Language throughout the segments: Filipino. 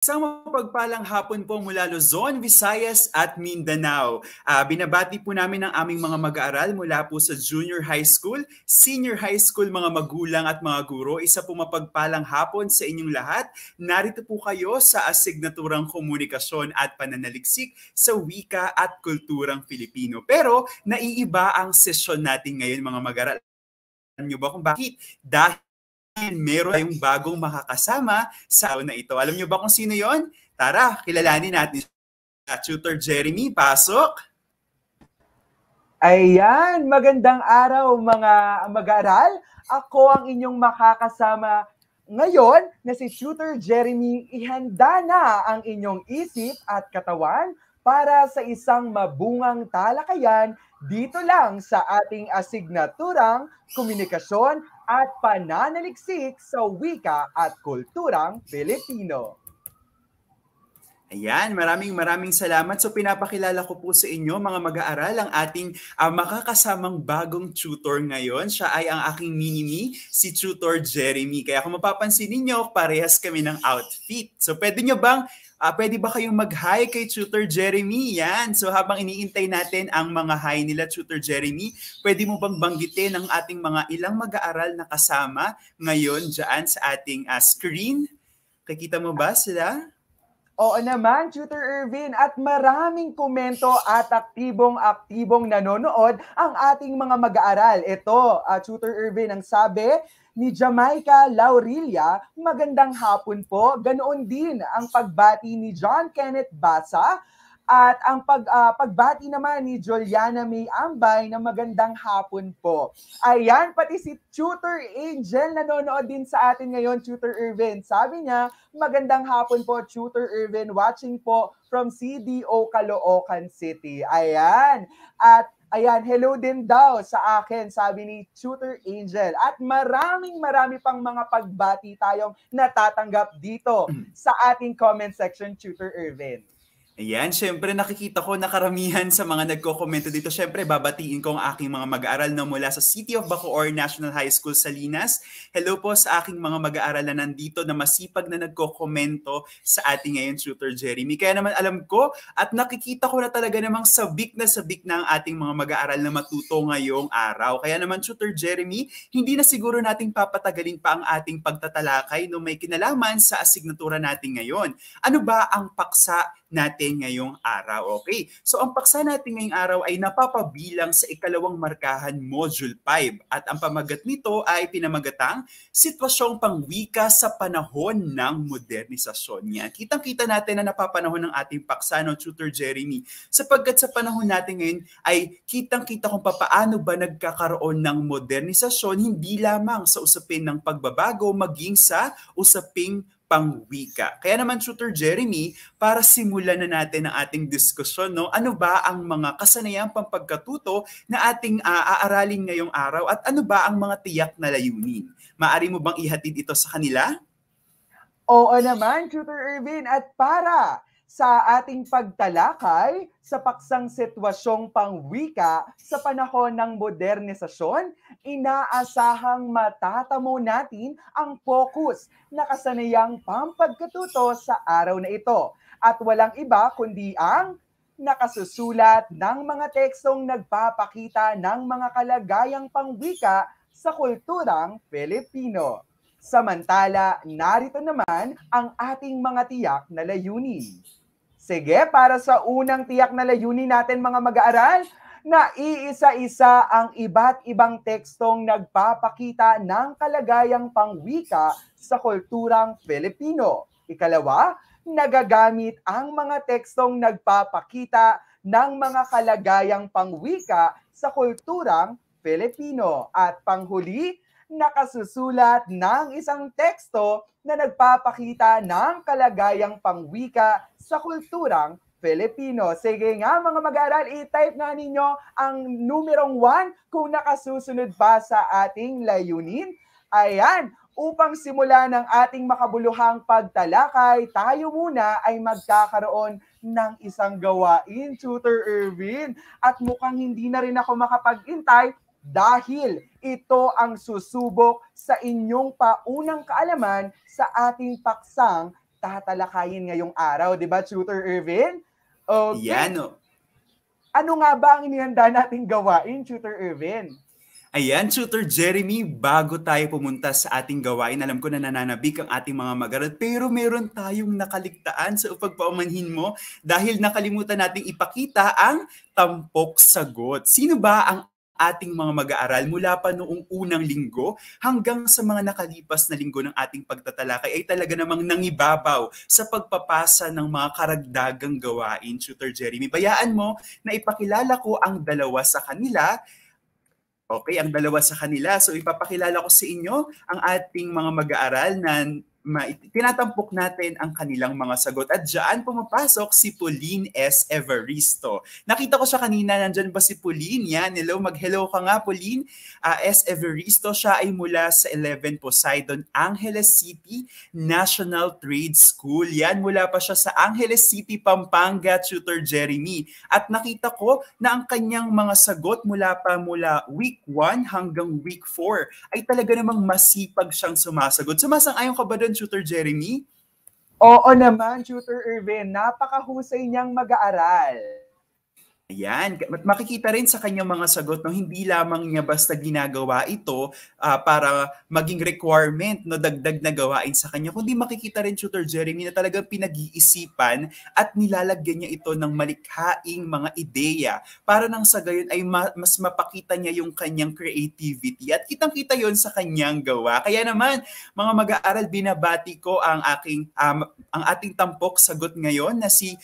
Isang mapagpalang hapon po mula Luzon, Visayas at Mindanao. Binabati po namin ang aming mga mag-aaral mula po sa junior high school, senior high school, mga magulang at mga guro. Isa po mapagpalang hapon sa inyong lahat. Narito po kayo sa asignaturang komunikasyon at pananaliksik sa wika at kulturang Filipino. Pero naiiba ang sesyon natin ngayon mga mag-aaral. Alam niyo ba kung bakit? Dahil meron tayong bagong makakasama sa araw na ito. Alam niyo ba kung sino yon? Tara, kilalanin natin siya. Tutor Jeremy, pasok! Ayan, magandang araw mga mag-aaral. Ako ang inyong makakasama ngayon na si Tutor Jeremy. Ihanda na ang inyong isip at katawan para sa isang mabungang talakayan dito lang sa ating asignaturang komunikasyon at pananaliksik sa wika at kulturang Pilipino. Ayan, maraming salamat. So pinapakilala ko po sa inyo mga mag-aaral ang ating makakasamang bagong tutor ngayon. Siya ay ang aking mini-me, si Tutor Jeremy. Kaya kung mapapansin ninyo, parehas kami ng outfit. So pwede ba kayong mag-hi kay Tutor Jeremy? Yan. So habang iniintay natin ang mga hi nila, Tutor Jeremy, pwede mo bang banggitin ang ating mga ilang mag-aaral na kasama ngayon dyan sa ating screen? Kakita mo ba sila? Oo naman, Tutor Irvin, at maraming komento at aktibong nanonood ang ating mga mag-aaral. Ito, Tutor Irvin, ang sabi ni Jamaica Laurilia, magandang hapon po. Ganoon din ang pagbati ni John Kenneth Basa at ang pagbati naman ni Juliana May Ambay na magandang hapon po. Ayan, pati si Tutor Angel nanonood din sa atin ngayon, Tutor Irvin. Sabi niya, magandang hapon po, Tutor Irvin, watching po from CDO Caloocan City. Ayan. At ayan, hello din daw sa akin, sabi ni Tutor Angel. At marami pang mga pagbati tayong natatanggap dito sa ating comment section, Tutor Irvin. Ayan, syempre nakikita ko na karamihan sa mga nagko-komento dito. Syempre, babatiin ko ang aking mga mag-aaral na mula sa City of Bacoor National High School Salinas. Hello po sa aking mga mag-aaral na nandito na masipag na nagko-komento sa ating ngayon, Tutor Jeremy. Kaya naman alam ko at nakikita ko na talaga namang sabik na ang ating mga mag-aaral na matuto ngayong araw. Kaya naman, Tutor Jeremy, hindi na siguro nating papatagalin pa ang ating pagtatalakay no may kinalaman sa asignatura natin ngayon. Ano ba ang paksa natin ngayong araw? Okay, so ang paksa natin ngayong araw ay napapabilang sa ikalawang markahan Module 5 at ang pamagat nito ay pinamagatang Sitwasyong Pangwika sa Panahon ng Modernisasyon. Yan. Kitang-kita natin na napapanahon ng ating paksa, no, Tutor Jeremy, sapagkat sa panahon natin ngayon ay kitang-kita kung paano ba nagkakaroon ng modernisasyon hindi lamang sa usapin ng pagbabago maging sa usaping pangwika. Kaya naman, Tutor Jeremy, para simulan na natin ang ating diskusyon, no? Ano ba ang mga kasanayang pampagkatuto na ating aaralin ngayong araw at ano ba ang mga tiyak na layunin? Maari mo bang ihatid ito sa kanila? Oo naman, Tutor Irvin. At para sa ating pagtalakay sa paksang sitwasyong pangwika sa panahon ng modernisasyon, inaasahang matatamo natin ang focus na kasanayang pampagkatuto sa araw na ito. At walang iba kundi ang nakasusulat ng mga tekstong nagpapakita ng mga kalagayang pangwika sa kulturang Pilipino. Samantala, narito naman ang ating mga tiyak na layunin. Sige, para sa unang tiyak na layunin natin mga mag-aaral, na iisa-isa ang iba't ibang tekstong nagpapakita ng kalagayang pangwika sa kulturang Pilipino. Ikalawa, nagagamit ang mga tekstong nagpapakita ng mga kalagayang pangwika sa kulturang Pilipino. At panghuli, nakasusulat ng isang teksto na nagpapakita ng kalagayang pangwika sa kulturang Filipino. Sige nga mga mag-aaral, i-type nga ninyo ang numerong 1 kung nakasusunod pa sa ating layunin. Ayan, upang simulan ng ating makabuluhang pagtalakay, tayo muna ay magkakaroon ng isang gawain, Tutor Irvin. At mukhang hindi na rin ako makapag-intay dahil ito ang susubok sa inyong paunang kaalaman sa ating paksang tatalakayin ngayong araw, di ba, Tutor Irvin? Okay. Yan, oh. Ano nga ba ang inihanda nating gawain, Tutor Irvin? Ayan, Tutor Jeremy, bago tayo pumunta sa ating gawain, alam ko na nananabik ang ating mga mag-aral, pero meron tayong nakaligtaan sa pagpaumanhin mo dahil nakalimutan nating ipakita ang tampok sagot. Sino ba ang ating mga mag-aaral mula pa noong unang linggo hanggang sa mga nakalipas na linggo ng ating pagtatalakay ay talaga namang nangibabaw sa pagpapasa ng mga karagdagang gawain, Tutor Jeremy? Bayaan mo na ipakilala ko ang dalawa sa kanila. Okay, ang dalawa sa kanila. So ipapakilala ko sa inyo ang ating mga mag-aaral na tinatampok natin ang kanilang mga sagot. At dyan pumapasok si Pauline S. Evaristo. Nakita ko siya kanina, nandyan ba si Pauline? Yan, hello, mag-hello ka nga, Pauline. S. Evaristo, siya ay mula sa 11 Poseidon, Angeles City National Trade School. Yan, mula pa siya sa Angeles City, Pampanga, Tutor Jeremy. At nakita ko na ang kanyang mga sagot mula week 1 hanggang week 4 ay talaga namang masipag siyang sumasagot. Sumasang-ayon ka ba doon, Tutor Jeremy? Oo naman, Tutor Irvin. Napakahusay niyang mag-aaral. Ayan, makikita rin sa kanyang mga sagot no, hindi lamang niya basta ginagawa ito para maging requirement, no, dagdag na gawain sa kanya, kundi makikita rin, Tutor Jeremy, na talagang pinag-iisipan at nilalagyan niya ito ng malikhaing mga ideya para nang sa gayon ay mas mapakita niya yung kanyang creativity at kitang-kita yon sa kanyang gawa. Kaya naman, mga mag-aaral, binabati ko ang ating tampok sagot ngayon na si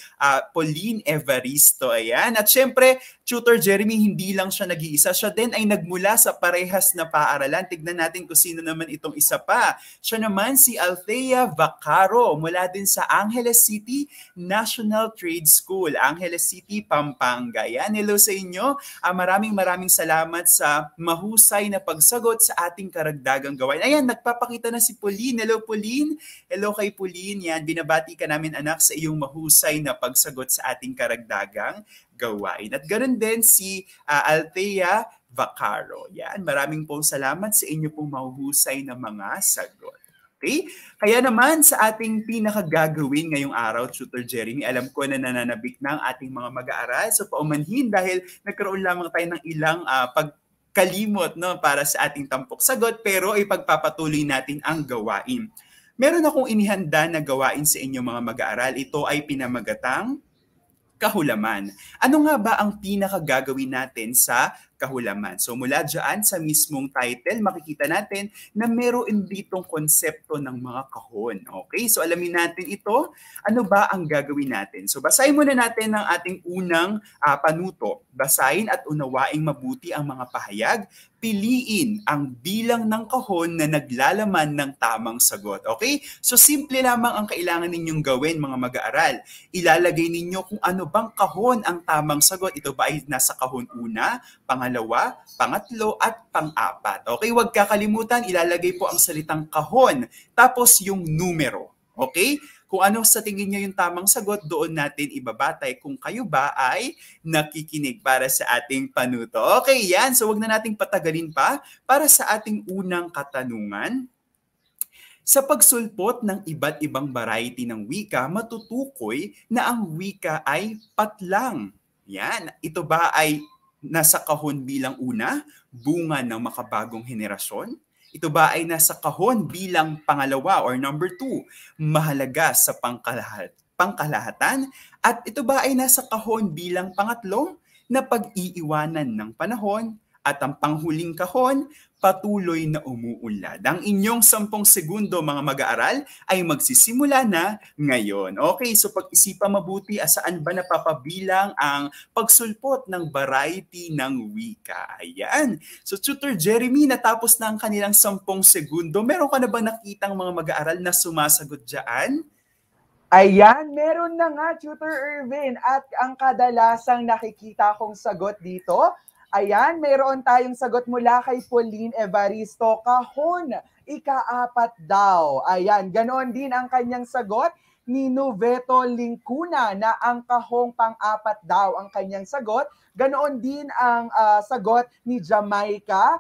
Pauline Evaristo. Ayan, at syempre, Tutor Jeremy, hindi lang siya nag-iisa. Siya din ay nagmula sa parehas na paaralan. Tignan natin kung sino naman itong isa pa. Siya naman si Althea Vacaro, mula din sa Angeles City National Trade School, Angeles City, Pampanga. Yan, hello sa inyo. Maraming salamat sa mahusay na pagsagot sa ating karagdagang gawain. Ayan, nagpapakita na si Pauline. Hello, Pauline. Hello kay Pauline. Yan, binabati ka namin, anak, sa iyong mahusay na pagsagot sa ating karagdagang gawain. At ganoon din si Althea Vacaro. Yan, maraming pong salamat sa inyo pong mahuhusay na mga sagot. Okay? Kaya naman sa ating pinakagagawin ngayong araw, Tutor Jeremy, alam ko na nananabik na ang ating mga mag-aaral sa paumanhin dahil nagkaroon lamang tayo ng ilang pagkalimot, no, para sa ating tampok sagot, pero ipagpapatuloy natin ang gawain. Meron akong inihanda na gawain sa inyo mga mag-aaral. Ito ay pinamagatang kahulaman. Ano nga ba ang pinakagagawin natin sa kahulaman? So mula dyan sa mismong title, makikita natin na meron ditong konsepto ng mga kahon. Okay? So alamin natin ito. Ano ba ang gagawin natin? So basahin muna natin ang ating unang panuto. Basahin at unawaing mabuti ang mga pahayag. Piliin ang bilang ng kahon na naglalaman ng tamang sagot. Okay? So simple lamang ang kailangan ninyong gawin, mga mag-aaral. Ilalagay ninyo kung ano bang kahon ang tamang sagot. Ito ba ay nasa kahon una, pangalawa, pangatlo, at pang-apat. Okay? Huwag kakalimutan, ilalagay po ang salitang kahon, tapos yung numero. Okay? Kung ano sa tingin nyo yung tamang sagot, doon natin ibabatay kung kayo ba ay nakikinig para sa ating panuto. Okay, yan. So wag na nating patagalin pa para sa ating unang katanungan. Sa pagsulpot ng iba't ibang variety ng wika, matutukoy na ang wika ay patlang. Yan. Ito ba ay nasa kahon bilang una, bunga ng makabagong henerasyon? Ito ba ay nasa kahon bilang pangalawa or number 2, mahalaga sa pangkalahatan? At ito ba ay nasa kahon bilang pangatlo, na pag-iiwanan ng panahon? At ang panghuling kahon, patuloy na umuunlad. Ang inyong 10 segundo, mga mag-aaral, ay magsisimula na ngayon. Okay, so pag-isipan mabuti, saan ba napapabilang ang pagsulpot ng variety ng wika? Ayan. So Tutor Jeremy, natapos na ang kanilang 10 segundo. Meron ka na ba nakitang mga mag-aaral na sumasagot dyan? Ayan, meron na nga, Tutor Irvin. At ang kadalasang nakikita kong sagot dito, ayan, mayroon tayong sagot mula kay Pauline Evaristo, kahon, ika-4 daw. Ayan, ganoon din ang kanyang sagot ni Noveto Lincuna na ang kahong pang-4 daw ang kanyang sagot. Ganoon din ang sagot ni Jamaica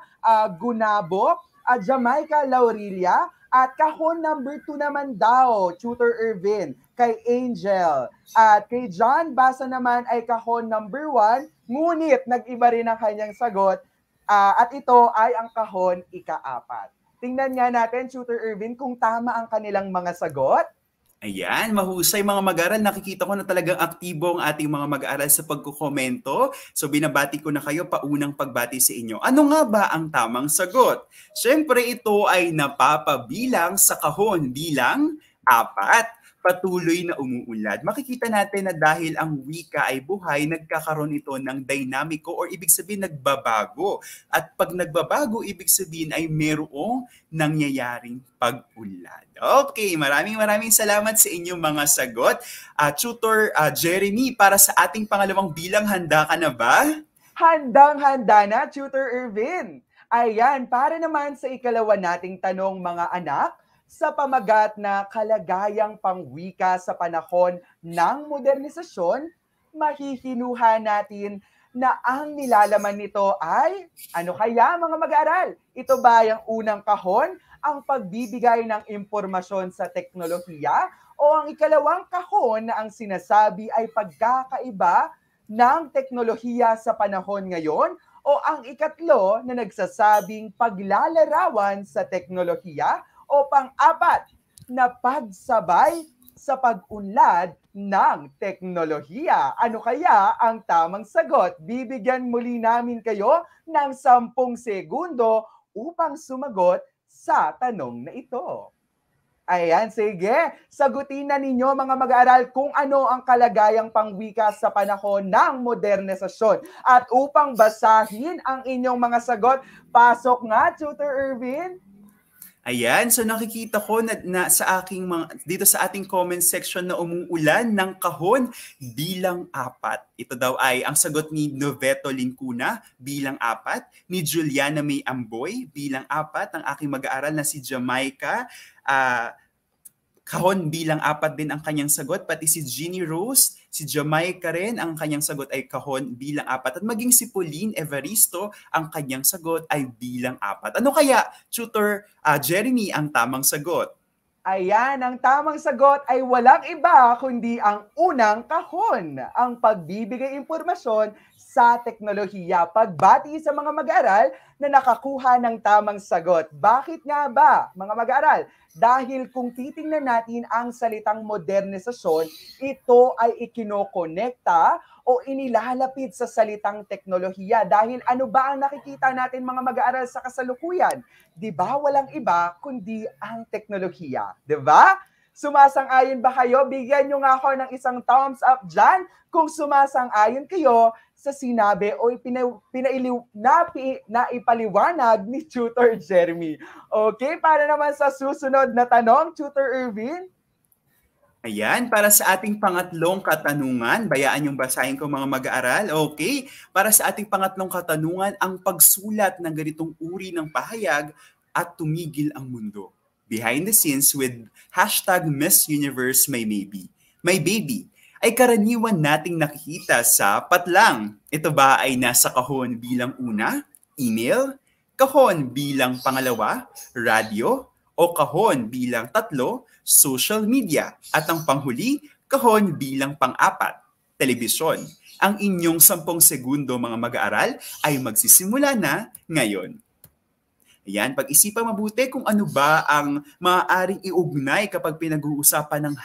Gunabo, Jamaica Laurilia, At kahon number 2 naman daw, Tutor Irvin, kay Angel. At kay John Basa naman ay kahon number 1, ngunit nag-iba rin ang kanyang sagot. At ito ay ang kahon ika-4. Tingnan nga natin, Tutor Irvin, kung tama ang kanilang mga sagot. Ayan, mahusay mga mag-aaral. Nakikita ko na talagang aktibo ang ating mga mag-aaral sa pagkukomento. So binabati ko na kayo, paunang pagbati sa inyo. Ano nga ba ang tamang sagot? Siyempre ito ay napapabilang sa kahon bilang 4. Patuloy na umuunlad. Makikita natin na dahil ang wika ay buhay, nagkakaroon ito ng dynamico or ibig sabihin nagbabago. At pag nagbabago, ibig sabihin ay merong nangyayaring pag-unlad. Okay, maraming salamat sa inyong mga sagot. Tutor Jeremy, para sa ating pangalawang bilang, handa ka na ba? Handang-handa na, Tutor Irvin. Ayan, para naman sa ikalawa nating tanong mga anak, sa pamagat na kalagayang pangwika sa panahon ng modernisasyon, mahihinuha natin na ang nilalaman nito ay, ano kaya mga mag-aaral? Ito ba yung unang kahon, ang pagbibigay ng impormasyon sa teknolohiya, o ang ikalawang kahon na ang sinasabi ay pagkakaiba ng teknolohiya sa panahon ngayon, o ang ikatlo na nagsasabing paglalarawan sa teknolohiya, o pang-apat na pagsabay sa pag-unlad ng teknolohiya? Ano kaya ang tamang sagot? Bibigyan muli namin kayo ng 10 segundo upang sumagot sa tanong na ito. Ayan, sige. Sagutin na ninyo mga mag-aaral kung ano ang kalagayang pangwika sa panahon ng modernisasyon. At upang basahin ang inyong mga sagot, pasok nga, Tutor Irvin. Ayan, so nakikita ko na sa aking dito sa ating comment section na umuulan ng kahon bilang 4. Ito daw ay ang sagot ni Noveto Lincuna bilang 4, ni Juliana May Amboy bilang 4, ang aking mag-aaral na si Jamaica kahon bilang 4 din ang kanyang sagot, pati si Jeannie Rose, si Jamaica rin, ang kanyang sagot ay kahon bilang 4. At maging si Pauline Evaristo, ang kanyang sagot ay bilang 4. Ano kaya, Tutor Jeremy, ang tamang sagot? Ayan, ang tamang sagot ay walang iba kundi ang unang kahon, ang pagbibigay impormasyon sa teknolohiya. Pagbati sa mga mag-aaral na nakakuha ng tamang sagot. Bakit nga ba, mga mag-aaral? Dahil kung titingnan natin ang salitang modernisasyon, ito ay ikinokonekta o inilalapit sa salitang teknolohiya. Dahil ano ba ang nakikita natin mga mag-aaral sa kasalukuyan? Di ba walang iba kundi ang teknolohiya? Di ba? Sumasang-ayon ba kayo? Bigyan nyo nga ako ng isang thumbs up dyan kung sumasang-ayon kayo sa sinabi o ipaliwanag ni Tutor Jeremy. Okay, para naman sa susunod na tanong, Tutor Irvin? Ayan, para sa ating pangatlong katanungan, bayaan yung basahin ko mga mag-aaral. Okay, para sa ating pangatlong katanungan, ang pagsulat ng ganitong uri ng pahayag at tumigil ang mundo. Behind the scenes with #Miss Universe My Baby ay karaniwan nating nakikita sa patlang. Ito ba ay nasa kahon bilang una, email, kahon bilang pangalawa, radyo, o kahon bilang 3, social media, at ang panghuli, kahon bilang pang-4, telebisyon. Ang inyong 10 segundo mga mag-aaral ay magsisimula na ngayon. Ayan, pag-isipan mabuti kung ano ba ang maaaring iugnay kapag pinag-uusapan ng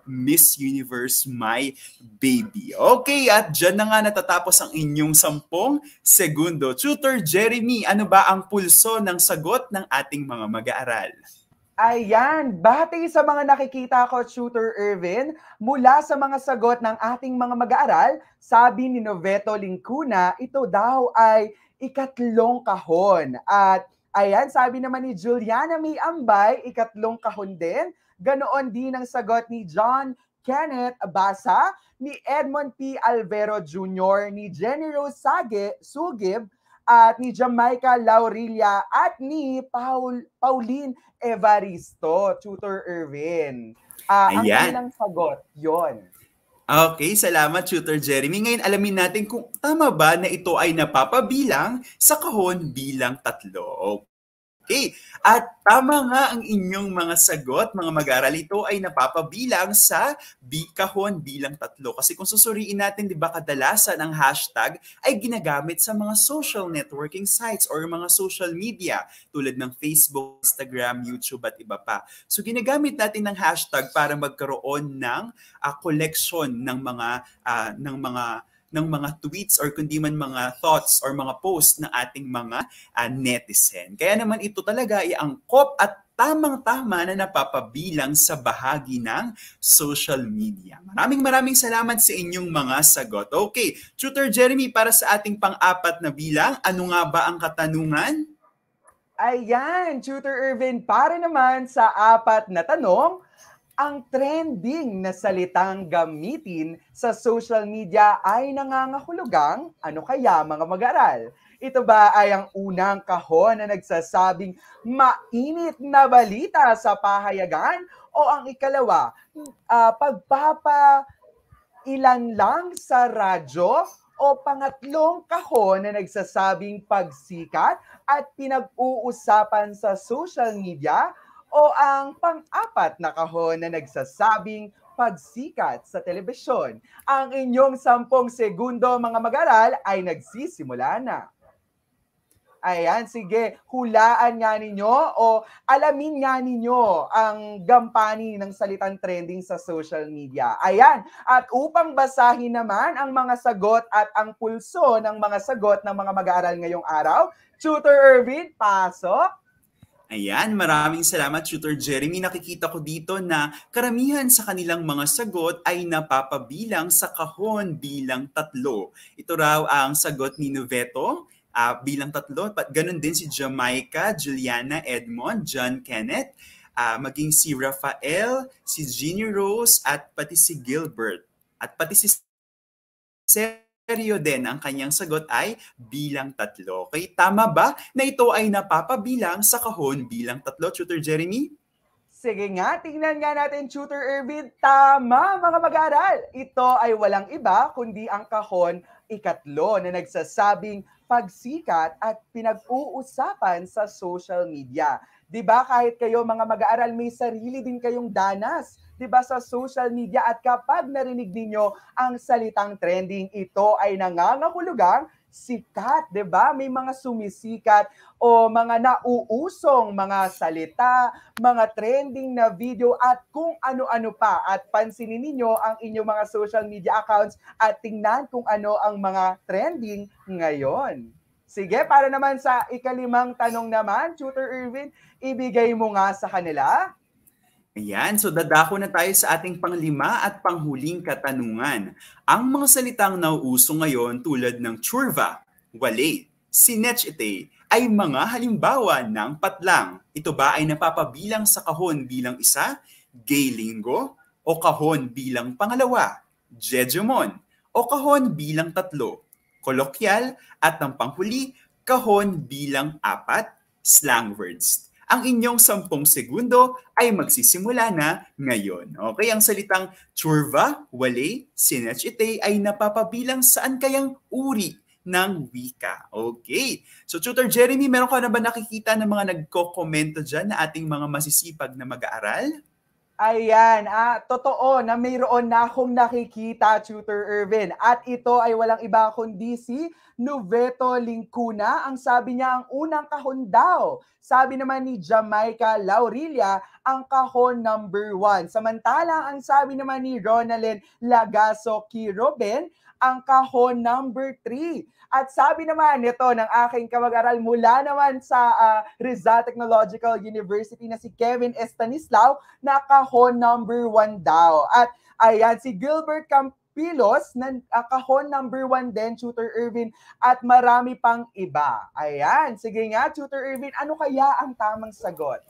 #Miss Universe My Baby. Okay, at dyan na nga natatapos ang inyong 10 segundo. Tutor Jeremy, ano ba ang pulso ng sagot ng ating mga mag-aaral? Ayan, batay sa mga nakikita ko, Tutor Irvin, mula sa mga sagot ng ating mga mag-aaral, sabi ni Noveto Lincuna, ito daw ay ikatlong kahon. At ayan, sabi naman ni Juliana May Ambay, ikatlong kahon din. Ganoon din ang sagot ni John Kenneth Basa, ni Edmond P. Alvero Jr., ni Jenny Rose Sugib, at ni Jamaica Laurilia, at ni Pauline Evaristo, Tutor Irvin. Ang ilang sagot, yon. Okay, salamat Tutor Jeremy. Ngayon alamin natin kung tama ba na ito ay napapabilang sa kahon bilang 3. Okay. At tama nga ang inyong mga sagot, mga mag-aaral. Ito ay napapabilang sa kahon bilang 3. Kasi kung susuriin natin, di ba, kadalasan ang hashtag ay ginagamit sa mga social networking sites or mga social media tulad ng Facebook, Instagram, YouTube at iba pa. So ginagamit natin ng hashtag para magkaroon ng collection ng mga tweets or kundi man mga thoughts or mga posts ng ating mga netizen. Kaya naman ito talaga ay angkop at tamang-tama na napapabilang sa bahagi ng social media. Maraming salamat sa inyong mga sagot. Okay, Tutor Jeremy, para sa ating pang-apat na bilang, ano nga ba ang katanungan? Ayan, Tutor Irvin, para naman sa 4 na tanong, ang trending na salitang gamitin sa social media ay nangangahulugang ano kaya mga mag-aral? Ito ba ay ang unang kahon na nagsasabing mainit na balita sa pahayagan? O ang ikalawa, pagpapailan lang sa radyo? O pangatlong kahon na nagsasabing pagsikat at pinag-uusapan sa social media? O ang pang-4 na kahon na nagsasabing pagsikat sa telebisyon? Ang inyong 10 segundo mga mag-aral ay nagsisimula na. Ayan, sige, hulaan nga ninyo o alamin nga ninyo ang gampani ng salitang trending sa social media. Ayan, at upang basahin naman ang mga sagot at ang pulso ng mga sagot ng mga mag-aaral ngayong araw, Tutor Irvin, pasok! Ayan, maraming salamat, Tutor Jeremy. Nakikita ko dito na karamihan sa kanilang mga sagot ay napapabilang sa kahon bilang 3. Ito raw ang sagot ni Noveto bilang 3. Ganon din si Jamaica, Juliana, Edmond, John Kenneth, maging si Rafael, si Jeannie Rose, at pati si Gilbert. At pati si seryo din ang kanyang sagot ay bilang 3. Okay, tama ba na ito ay napapabilang sa kahon bilang 3, Tutor Jeremy? Sige nga, tingnan nga natin, Tutor Irvin. Tama, mga mag-aaral. Ito ay walang iba kundi ang kahon 3 na nagsasabing pagsikat at pinag-uusapan sa social media. 'Di ba kahit kayo mga mag-aaral may sarili din kayong danas, 'di ba, sa social media, at kapag narinig ninyo ang salitang trending, ito ay nangangahulugang sikat, 'di ba? May mga sumisikat o mga nauusong mga salita, mga trending na video at kung ano-ano pa. At pansinin ninyo ang inyong mga social media accounts at tingnan kung ano ang mga trending ngayon. Sige, para naman sa ika-5 tanong naman, Tutor Irvin, ibigay mo nga sa kanila. Ayan, so dadako na tayo sa ating pang-5 at panghuling katanungan. Ang mga salitang nauuso ngayon tulad ng tsurva, wale, sinechite, ay mga halimbawa ng patlang. Ito ba ay napapabilang sa kahon bilang 1, gay linggo, o kahon bilang 2, jejemon, o kahon bilang 3, kolokyal, at ng panghuli, kahon bilang 4, slang words. Ang inyong 10 segundo ay magsisimula na ngayon. Okay, ang salitang tsurva, wale, sinechite ay napapabilang saan kayang uri ng wika. Okay, so Tutor Jeremy, meron ka na ba nakikita ng mga nagko-komento dyan na ating mga masisipag na mag-aaral? Ayan, totoo na mayroon na akong nakikita, Tutor Irvin. At ito ay walang iba kundi si Noveto Lincuna. Ang sabi niya, ang unang kahon daw. Sabi naman ni Jamaica Laurilia, ang kahon number 1. Samantalang ang sabi naman ni Ronalyn Lagaso Kiroben, ang kahon number 3. At sabi naman nito ng aking kamag-aral mula naman sa Rizal Technological University na si Kevin Estanislao, na kahon number 1 daw. At ayan, si Gilbert Campilos, na kahon number 1 din, Tutor Irvin, at marami pang iba. Ayan, sige nga, Tutor Irvin, ano kaya ang tamang sagot?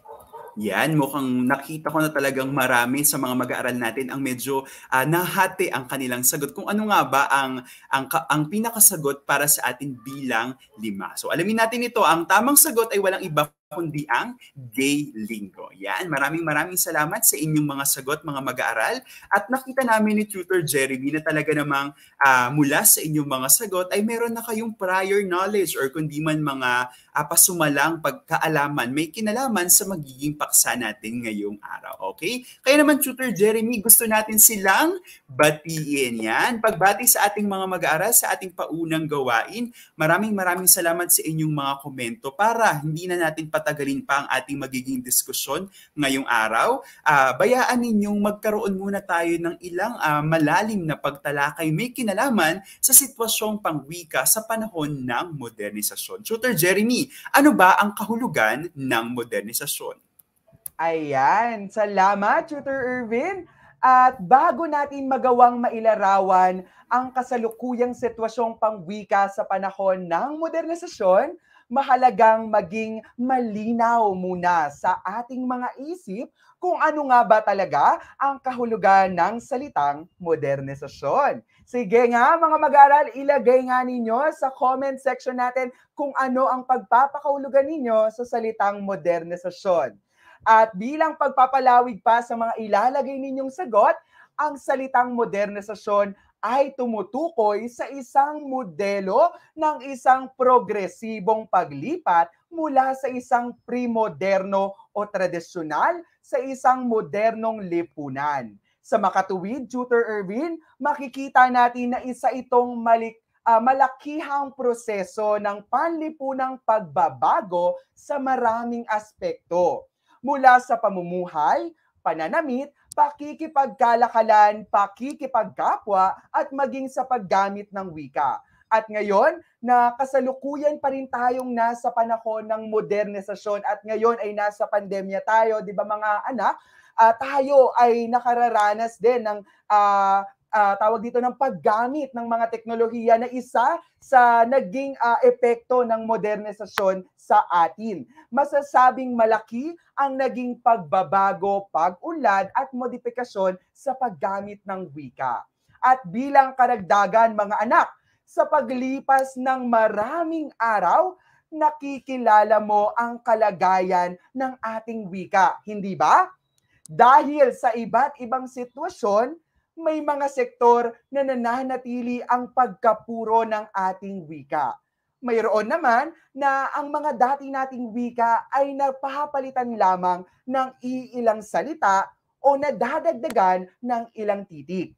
Yan, mukhang nakita ko na talagang marami sa mga mag-aaral natin ang medyo nahati ang kanilang sagot. Kung ano nga ba ang pinakasagot para sa atin bilang 5. So alamin natin ito, ang tamang sagot ay walang iba kundi ang Gay Linggo. Yan, maraming salamat sa inyong mga sagot, mga mag-aaral. At nakita namin ni Tutor Jeremy na talaga namang mula sa inyong mga sagot ay meron na kayong prior knowledge or kundi man mga pasumalang pagkaalaman, may kinalaman sa magiging paksa natin ngayong araw. Okay? Kaya naman, Tutor Jeremy, gusto natin silang batiin. Yan, pagbati sa ating mga mag-aaral, sa ating paunang gawain. Maraming salamat sa inyong mga komento para hindi na natin patagalin pa ang ating magiging diskusyon ngayong araw. Bayaan ninyong magkaroon muna tayo ng ilang malalim na pagtalakay may kinalaman sa sitwasyong pangwika sa panahon ng modernisasyon. Tutor Jeremy, ano ba ang kahulugan ng modernisasyon? Ayan, salamat Tutor Irvin. At bago natin magawang mailarawan ang kasalukuyang sitwasyong pangwika sa panahon ng modernisasyon, mahalagang maging malinaw muna sa ating mga isip kung ano nga ba talaga ang kahulugan ng salitang modernisasyon. Sige nga mga mag-aaral, ilagay nga ninyo sa comment section natin kung ano ang pagpapakahulugan ninyo sa salitang modernisasyon. At bilang pagpapalawig pa sa mga ilalagay ninyong sagot, ang salitang modernisasyon ay tumutukoy sa isang modelo ng isang progresibong paglipat mula sa isang pre-moderno o tradisyonal sa isang modernong lipunan. Sa makatuwid, Tutor Irvin, makikita natin na isa itong malakihang proseso ng panlipunang pagbabago sa maraming aspekto. Mula sa pamumuhay, pananamit, pakikipagkalakalan, pakikipagkapwa, at maging sa paggamit ng wika. At ngayon, na kasalukuyan pa rin tayong nasa panahon ng modernisasyon at ngayon ay nasa pandemya tayo, di ba mga anak? Tayo ay nakararanas din ng tawag dito ng paggamit ng mga teknolohiya na isa sa naging epekto ng modernisasyon sa atin. Masasabing malaki ang naging pagbabago, pag-unlad at modifikasyon sa paggamit ng wika. At bilang karagdagan mga anak, sa paglipas ng maraming araw, nakikilala mo ang kalagayan ng ating wika, hindi ba? Dahil sa iba't ibang sitwasyon, may mga sektor na nananatili ang pagkapuro ng ating wika. Mayroon naman na ang mga dati nating wika ay napapalitan lamang ng iilang salita o nadadagdagan ng ilang titik.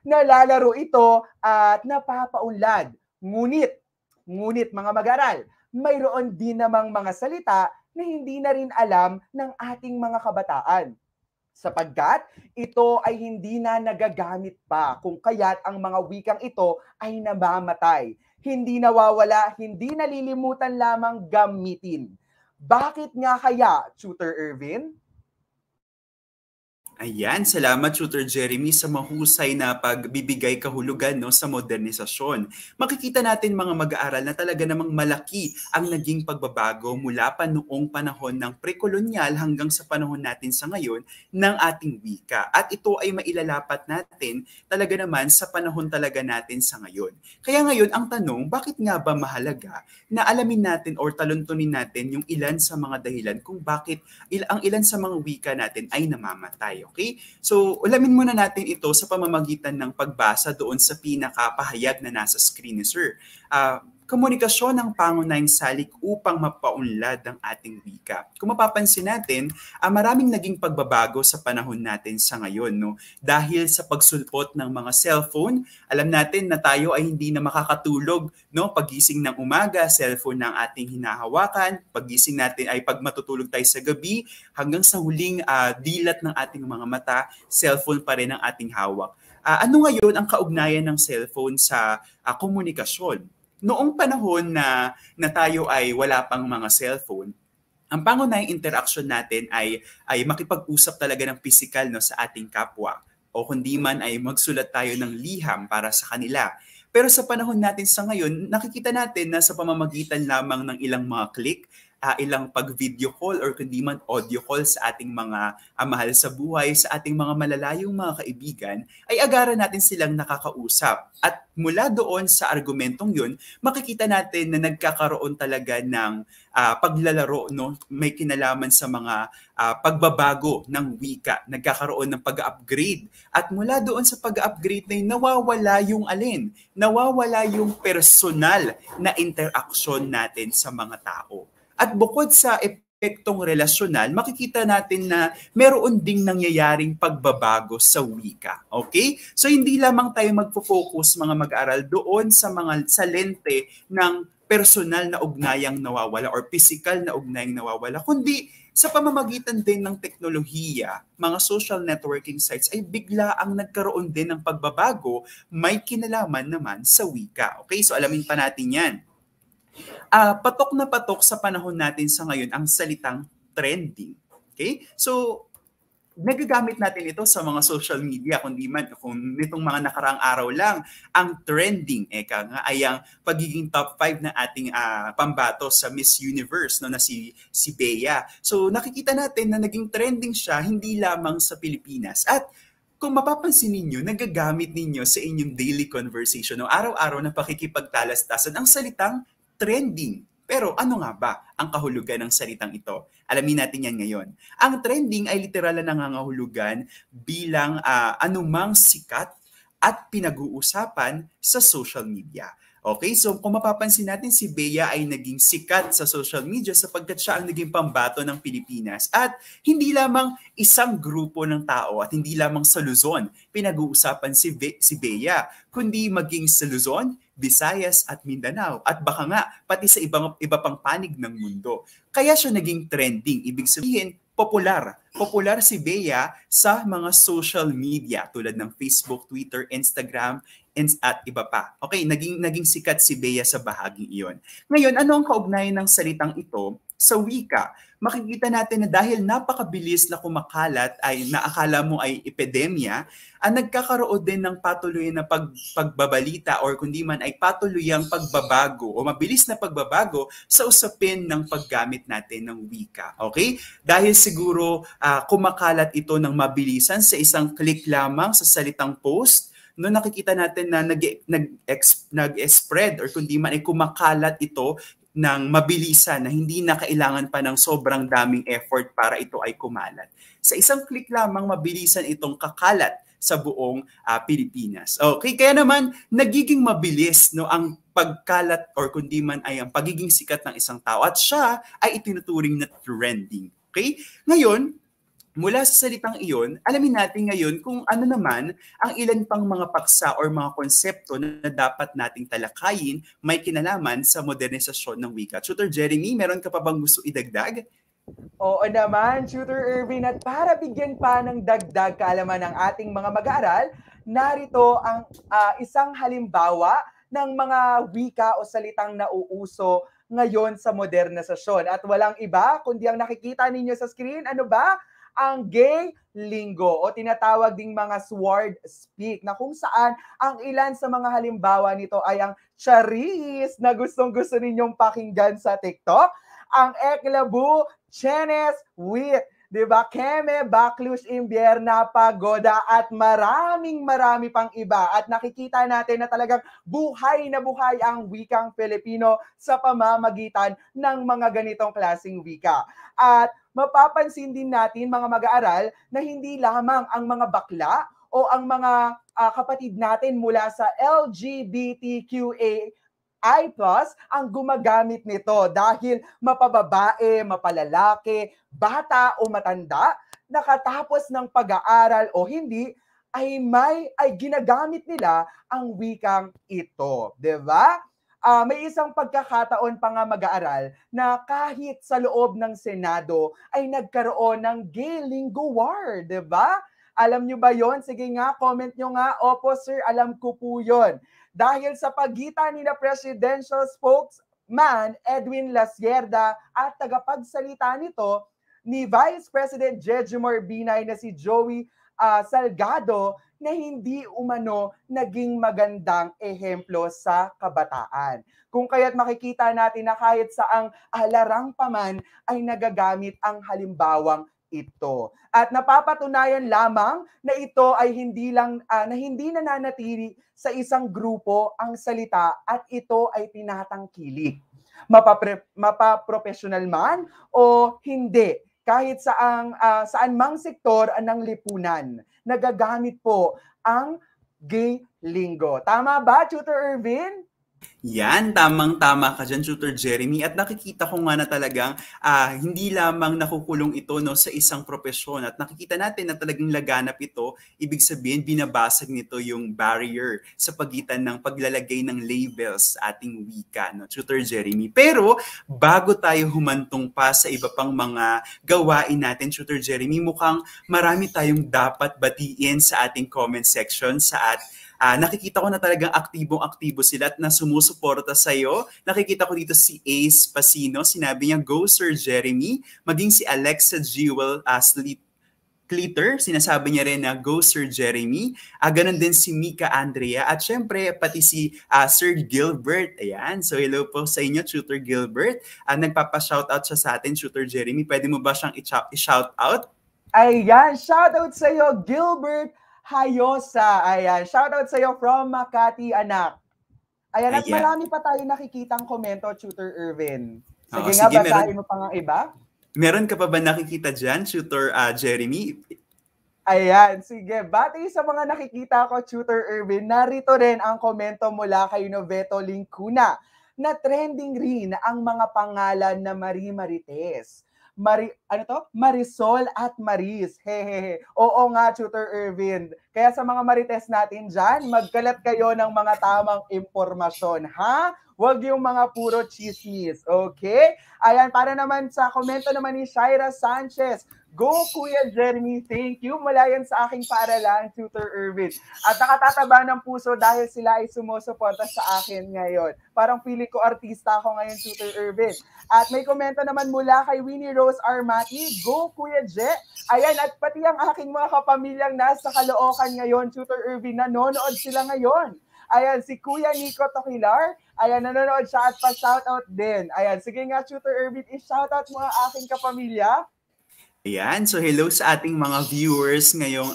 Nalalaro ito at napapaunlad. Ngunit mga mag-aral, mayroon din namang mga salita na hindi na rin alam ng ating mga kabataan. Sapagkat ito ay hindi na nagagamit pa, kung kaya't ang mga wikang ito ay namamatay. Hindi nawawala, hindi nalilimutan lamang gamitin. Bakit nga kaya, Tutor Irvin? Ayan, salamat Tutor Jeremy sa mahusay na pagbibigay kahulugan sa modernisasyon. Makikita natin mga mag-aaral na talaga namang malaki ang naging pagbabago mula pa noong panahon ng pre-kolonyal hanggang sa panahon natin sa ngayon ng ating wika. At ito ay mailalapat natin talaga naman sa panahon talaga natin sa ngayon. Kaya ngayon ang tanong, bakit nga ba mahalaga na alamin natin or taluntunin natin yung ilan sa mga dahilan kung bakit ang ilan sa mga wika natin ay namamatay? Okay? So, ulamin muna natin ito sa pamamagitan ng pagbasa doon sa pinakapahayag na nasa screen ni Sir. Komunikasyon ng pangunahing salik upang mapaunlad ang ating wika. Kung mapapansin natin, maraming naging pagbabago sa panahon natin sa ngayon. No? Dahil sa pagsulpot ng mga cellphone, alam natin na tayo ay hindi na makakatulog. No? Pagising ng umaga, cellphone ng ating hinahawakan. Pagising natin ay pag matutulog tayo sa gabi, hanggang sa huling dilat ng ating mga mata, cellphone pa rin ang ating hawak. Ano ngayon ang kaugnayan ng cellphone sa komunikasyon? Noong panahon na tayo ay wala pang mga cellphone, ang pangunahing interaction natin ay makipag-usap talaga ng physical sa ating kapwa. O kundi man ay magsulat tayo ng liham para sa kanila. Pero sa panahon natin sa ngayon, nakikita natin na sa pamamagitan lamang ng ilang mga click ilang pag-video call or kundi man audio call sa ating mga mahal sa buhay, sa ating mga malalayong mga kaibigan, ay agaran natin silang nakakausap. At mula doon sa argumentong yun, makikita natin na nagkakaroon talaga ng paglalaro, no? May kinalaman sa mga pagbabago ng wika, nagkakaroon ng pag-upgrade. At mula doon sa pag-upgrade na yun, nawawala yung alin? Nawawala yung personal na interaction natin sa mga tao. At bukod sa epektong relasyonal, makikita natin na meron ding nangyayaring pagbabago sa wika. Okay? So hindi lamang tayo magfo-focus mga mag-aral doon sa lente ng personal na ugnayang nawawala or physical na ugnayang nawawala, kundi sa pamamagitan din ng teknolohiya, mga social networking sites ay bigla ang nagkaroon din ng pagbabago, may kinalaman naman sa wika. Okay? So alamin pa natin yan. Patok na patok sa panahon natin sa ngayon ang salitang trending. Okay? So, nagagamit natin ito sa mga social media, kung nitong mga nakaraang araw lang, ang trending, nga, ay ang pagiging top 5 na ating pambato sa Miss Universe, no, na si Bea. So, nakikita natin na naging trending siya hindi lamang sa Pilipinas. At kung mapapansin ninyo, nagagamit ninyo sa inyong daily conversation, no, araw-araw na pakikipagtalastasan ang salitang trending. Pero ano nga ba ang kahulugan ng salitang ito? Alamin natin yan ngayon. Ang trending ay literal na nangangahulugan bilang anumang sikat at pinag-uusapan sa social media. Okay, so kung mapapansin natin, si Bea ay naging sikat sa social media sapagkat siya ang naging pambato ng Pilipinas. At hindi lamang isang grupo ng tao at hindi lamang sa Luzon pinag-uusapan si Bea, kundi maging sa Luzon, Visayas at Mindanao at baka nga pati sa iba pang panig ng mundo. Kaya siya naging trending. Ibig sabihin, popular si Bea sa mga social media tulad ng Facebook, Twitter, Instagram, at iba pa. Okay, naging sikat si Bea sa bahaging iyon. Ngayon, ano ang kaugnayan ng salitang ito sa wika? Makikita natin na dahil napakabilis na kumakalat ay naakala mo ay epidemya, nagkakaroon din ng patuloy na pagbabalita or kundi man ay patuluyang pagbabago o mabilis na pagbabago sa usapin ng paggamit natin ng wika. Okay? Dahil siguro kumakalat ito ng mabilisan sa isang click lamang sa salitang post, no, nakikita natin na nag-spread or kundi man ay kumakalat ito ng mabilisan na hindi na kailangan pa ng sobrang daming effort para ito ay kumalat. Sa isang click lamang, mabilisan itong kakalat sa buong Pilipinas. Okay, kaya naman nagiging mabilis, no, ang pagkalat or kundi man ay ang pagiging sikat ng isang tao at siya ay itinuturing na trending. Okay? Ngayon, mula sa salitang iyon, alamin natin ngayon kung ano naman ang ilan pang mga paksa or mga konsepto na dapat nating talakayin may kinalaman sa modernisasyon ng wika. Tutor Jeremy, meron ka pa bang gusto idagdag? Oo naman, Tutor Irvin. At para bigyan pa ng dagdag kaalaman ng ating mga mag-aaral, narito ang isang halimbawa ng mga wika o salitang nauuso ngayon sa modernisasyon. At walang iba, kundi ang nakikita ninyo sa screen, ano ba? Ang gay lingo o tinatawag ding mga sword speak na kung saan ang ilan sa mga halimbawa nito ay ang charis na gustong-gusto ninyong pakinggan sa TikTok, ang eklabu, chenes, wit, diba? Keme, baklus, imbierna, pagoda at marami pang iba. At nakikita natin na talagang buhay na buhay ang wikang Pilipino sa pamamagitan ng mga ganitong klaseng wika. At mapapansin din natin mga mag-aaral na hindi lamang ang mga bakla o ang mga kapatid natin mula sa LGBTQA I+ ang gumagamit nito dahil mapababae, mapalalaki, bata o matanda, nakatapos ng pag-aaral o hindi, ay ginagamit nila ang wikang ito. Diba? May isang pagkakataon pa nga mag-aaral na kahit sa loob ng Senado ay nagkaroon ng gay lingo war. Diba? Alam nyo ba yon? Sige nga, comment nyo nga. Opo sir, alam ko po yon. Dahil sa pagitan ni na Presidential Spokesman Edwin Lasierda at tagapagsalita nito ni Vice President Jejomar Binay na si Joey Salgado, na hindi umano naging magandang ehemplo sa kabataan. Kung kaya't makikita natin na kahit saang larang paman ay nagagamit ang halimbawang ito. At napapatunayan lamang na ito ay hindi nananatili sa isang grupo ang salita at ito ay tinatangkilik. Mapaprofessional man o hindi, kahit saan mang sektor ng lipunan, nagagamit po ang gay lingo. Tama ba, Tutor Irvin? Yan, tamang-tama ka dyan, Tutor Jeremy. At nakikita ko nga na talagang hindi lamang nakukulong ito no, sa isang propesyon. At nakikita natin na talagang laganap ito, ibig sabihin binabasag nito yung barrier sa pagitan ng paglalagay ng labels sa ating wika, no, Tutor Jeremy. Pero bago tayo humantong pa sa iba pang mga gawain natin, Tutor Jeremy, mukhang marami tayong dapat batiin sa ating comment section nakikita ko na talagang aktibong-aktibo sila at na sumusuporta sa'yo. Nakikita ko dito si Ace Pasino, sinabi niya, "Go Sir Jeremy." Maging si Alexa Jewel Clitter, sinasabi niya rin na, "Go Sir Jeremy." Ganon din si Mika Andrea at syempre pati si Sir Gilbert. Ayan, so hello po sa inyo, Tutor Gilbert. Nagpapa-shoutout siya sa atin, Tutor Jeremy. Pwede mo ba siyang i-shoutout? Ayan, shoutout sa'yo, Gilbert Hayosa. Ayan, shoutout sa'yo from Makati, anak. Ayan, at marami pa tayo nakikitang komento, Tutor Irvin. Sige nga, basahin mo pa nga iba. Meron ka pa ba nakikita dyan, Tutor Jeremy? Ayan, sige. Bati sa mga nakikita ko, Tutor Irvin, narito rin ang komento mula kay Noveto Lincuna na trending rin ang mga pangalan na Marie Marites. Marisol at Maris. Hehehe. Oo nga, Tutor Irvin. Kaya sa mga Marites natin dyan, magkalat kayo ng mga tamang impormasyon, ha? Huwag yung mga puro chismis, okay? Ayan, para naman sa komento naman ni Shaira Sanchez, "Go Kuya Jeremy, thank you." Mula yan sa aking paaralan, Tutor Irvin. At nakatataba ng puso dahil sila ay sumusuporta sa akin ngayon. Parang feeling ko artista ako ngayon, Tutor Irvin. At may komento naman mula kay Winnie Rose Armati, "Go Kuya Je." Ayan, at pati ang aking mga kapamilyang nasa Caloocan ngayon, Tutor Irvin, nanonood sila ngayon. Ayan, si Kuya Nico Tokilar, ayan, nanonood siya at pa-shoutout din. Ayan, sige nga, Tutor Irvin, i-shoutout mo ang aking kapamilya. Ayan, so hello sa ating mga viewers ngayong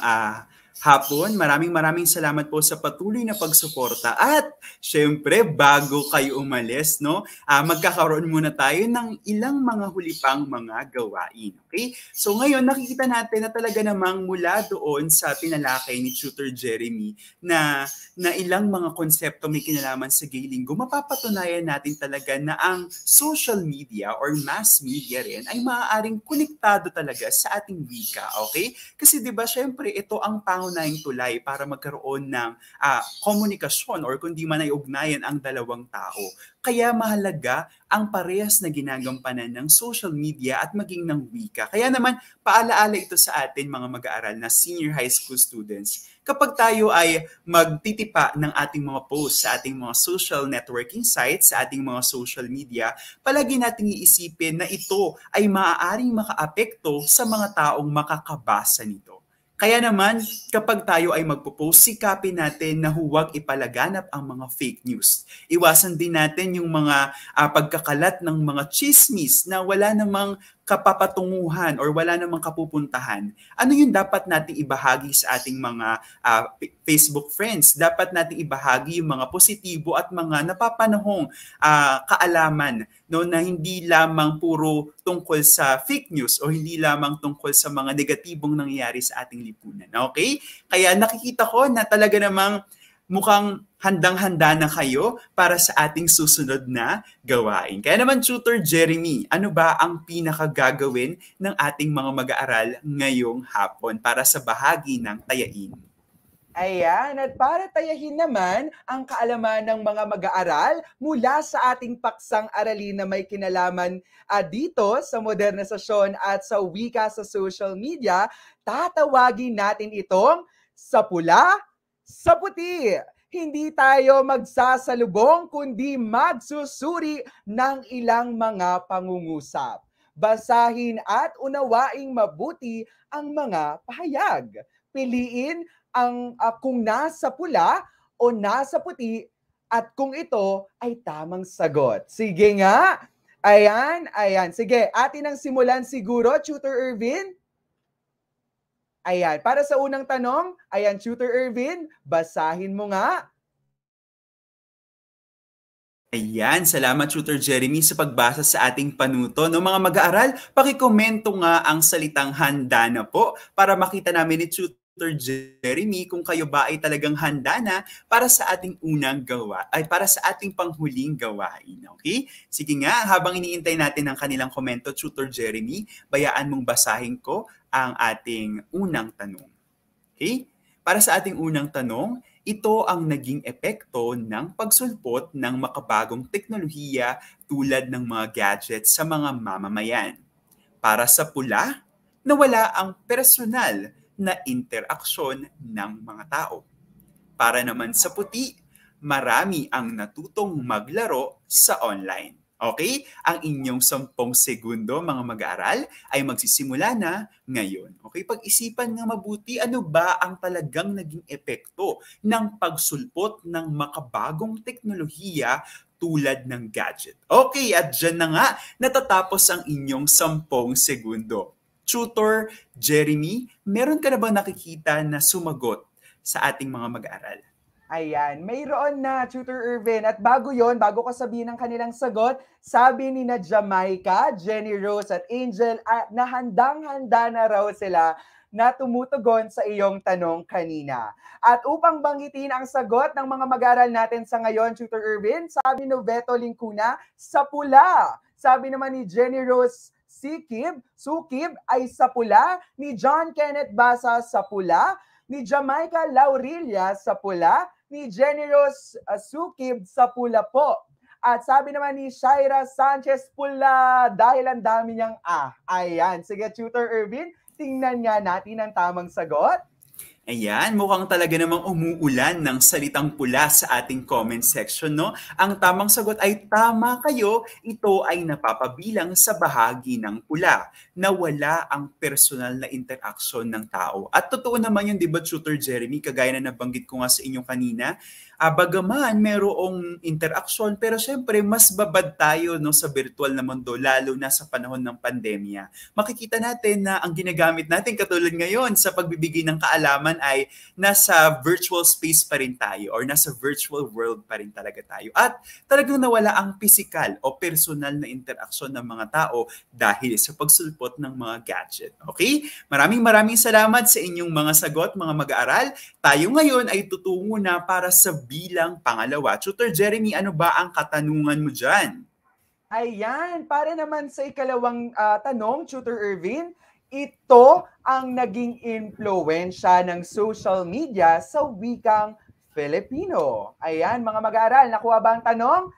hapon. Maraming salamat po sa patuloy na pagsuporta. At syempre, bago kayo umalis, no, magkakaroon muna tayo ng ilang mga huli pang mga gawain. Okay? So ngayon, nakikita natin na talaga namang mula doon sa tinalakay ni Tutor Jeremy na ilang mga konsepto may kinalaman sa gay linggo, mapapatunayan natin talaga na ang social media or mass media rin ay maaaring konektado talaga sa ating wika. Okay? Kasi 'di ba, syempre, ito ang pangunahing tulay para magkaroon ng komunikasyon or kundi man ay ugnayan ang dalawang tao. Kaya mahalaga ang parehas na ginagampanan ng social media at maging ng wika. Kaya naman, paalaala ito sa atin mga mag-aaral na senior high school students. Kapag tayo ay magtitipa ng ating mga posts sa ating mga social networking sites, sa ating mga social media, palagi nating iisipin na ito ay maaaring makaapekto sa mga taong makakabasa nito. Kaya naman, kapag tayo ay magpo-post, sikapin natin na huwag ipalaganap ang mga fake news. Iwasan din natin yung mga pagkakalat ng mga chismis na wala namang kapapatunguhan or wala namang kapupuntahan. Ano yung dapat nating ibahagi sa ating mga Facebook friends? Dapat nating ibahagi yung mga positibo at mga napapanahong kaalaman, no, na hindi lamang puro tungkol sa fake news o hindi lamang tungkol sa mga negatibong nangyayari sa ating lipunan. Okay? Kaya nakikita ko na talaga namang mukhang handang-handa na kayo para sa ating susunod na gawain. Kaya naman, Tutor Jeremy, ano ba ang pinakagagawin ng ating mga mag-aaral ngayong hapon para sa bahagi ng tayain? Ayan, at para tayahin naman ang kaalaman ng mga mag-aaral mula sa ating paksang aralin na may kinalaman dito sa modernisasyon at sa wika sa social media, tatawagin natin itong sa pula, sa puti. Hindi tayo magsasalubong kundi magsusuri ng ilang mga pangungusap. Basahin at unawaing mabuti ang mga pahayag. Piliin ang kung nasa pula o nasa puti at kung ito ay tamang sagot. Sige nga. Ayan, ayan. Sige, atin ang simulan siguro, Tutor Irvin. Ayan, para sa unang tanong, ayan, Tutor Irvin, basahin mo nga. Ayan, salamat Tutor Jeremy sa pagbasa sa ating panuto. No, mga mag-aaral, pakikomento nga ang salitang handa na po para makita namin ni Tutor Jeremy kung kayo ba ay talagang handa na para sa ating unang gawa, ay para sa ating panghuling gawain. Okay? Sige nga, habang iniintay natin ang kanilang komento, Tutor Jeremy, bayaan mong basahin ko ang ating unang tanong. Okay? Para sa ating unang tanong, ito ang naging epekto ng pagsulpot ng makabagong teknolohiya tulad ng mga gadgets sa mga mamamayan. Para sa pula, nawala ang personal na interaksyon ng mga tao. Para naman sa puti, marami ang natutong maglaro sa online. Okay? Ang inyong 10 segundo, mga mag-aaral, ay magsisimula na ngayon. Okay? Pag-isipan nga mabuti, ano ba ang talagang naging epekto ng pagsulpot ng makabagong teknolohiya tulad ng gadget. Okay, at dyan na nga natatapos ang inyong 10 segundo. Tutor Jeremy, meron ka na ba nakikita na sumagot sa ating mga mag-aaral? Ayan, mayroon na, Tutor Irvin. At bago yon, bago ko sabihin ang kanilang sagot, sabi ni na Jamaica, Jenny Rose at Angel na handang-handa na raw sila na tumutugon sa iyong tanong kanina. At upang banggitin ang sagot ng mga mag-aaral natin sa ngayon, Tutor Irvin, sabi ni Veto Lincuna, sa pula. Sabi naman ni Jenny Rose Sukib ay sa pula, ni John Kenneth Basa sa pula, ni Jamaica Laurilia sa pula, ni Jenny Rose Sukib sa pula po. At sabi naman ni Shaira Sanchez pula dahil ang dami niyang Ayan, sige Tutor Irvin, tingnan nga natin ang tamang sagot. Ayan, mukhang talaga namang umuulan ng salitang pula sa ating comment section, no? Ang tamang sagot ay tama kayo, ito ay napapabilang sa bahagi ng pula na wala ang personal na interaksyon ng tao. At totoo naman yun, di ba, Tutor Jeremy, kagaya na nabanggit ko nga sa inyo kanina, bagaman merong interaksyon, pero syempre mas babad tayo no, sa virtual na mundo, lalo na sa panahon ng pandemya. Makikita natin na ang ginagamit natin katulad ngayon sa pagbibigay ng kaalaman ay nasa virtual space pa rin tayo or nasa virtual world pa rin talaga tayo. At talagang nawala ang physical o personal na interaksyon ng mga tao dahil sa pagsulpot ng mga gadget. Okay? Maraming salamat sa inyong mga sagot, mga mag-aaral. Tayo ngayon ay tutungo na para sa bilang pangalawa. Tutor Jeremy, ano ba ang katanungan mo dyan? Ayan, para naman sa ikalawang tanong, Tutor Irvin, ito ang naging impluwensya ng social media sa wikang Filipino. Ayan, mga mag-aaral, nakuha ba ang tanong?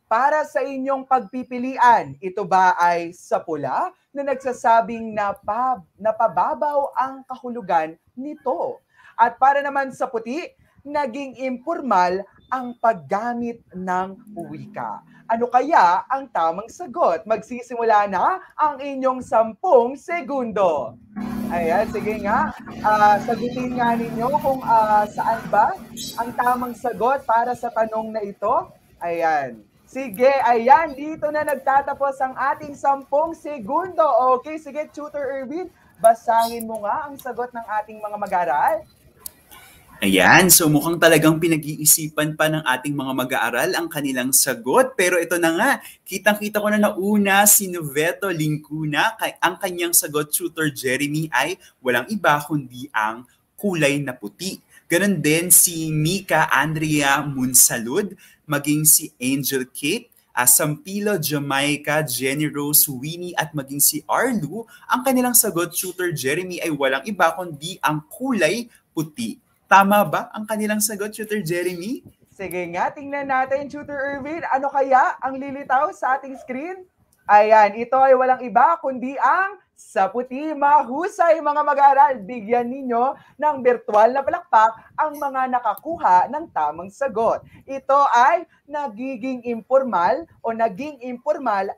Para sa inyong pagpipilian, ito ba ay sa pula na nagsasabing napababaw ang kahulugan nito? At para naman sa puti, naging informal ang paggamit ng wika. Ano kaya ang tamang sagot? Magsisimula na ang inyong 10 segundo. Ayan, sige nga. Sagutin nga ninyo kung saan ba ang tamang sagot para sa tanong na ito. Ayan. Sige, ayan. Dito na nagtatapos ang ating 10 segundo. Okay, sige, Tutor Irvin, basahin mo nga ang sagot ng ating mga mag-aaral. Ayan, so mukhang talagang pinag-iisipan pa ng ating mga mag-aaral ang kanilang sagot. Pero ito na nga, kitang-kita ko na nauna si Noveto Lincuna. Ang kanyang sagot, Tutor Jeremy, ay walang iba kundi ang kulay na puti. Ganon din si Mika Andrea Munsalud, maging si Angel Kate, Sampilo Jamaica, Jenny Rose, Winnie at maging si Arlu. Ang kanilang sagot, Tutor Jeremy, ay walang iba kundi ang kulay puti. Tama ba ang kanilang sagot, Tutor Jeremy? Sige nga, tingnan natin, Tutor Irvin. Ano kaya ang lilitaw sa ating screen? Ayan, ito ay walang iba kundi ang sa puti. Mahusay, mga mag-aaral. Bigyan ninyo ng virtual na palakpak ang mga nakakuha ng tamang sagot. Ito ay naging informal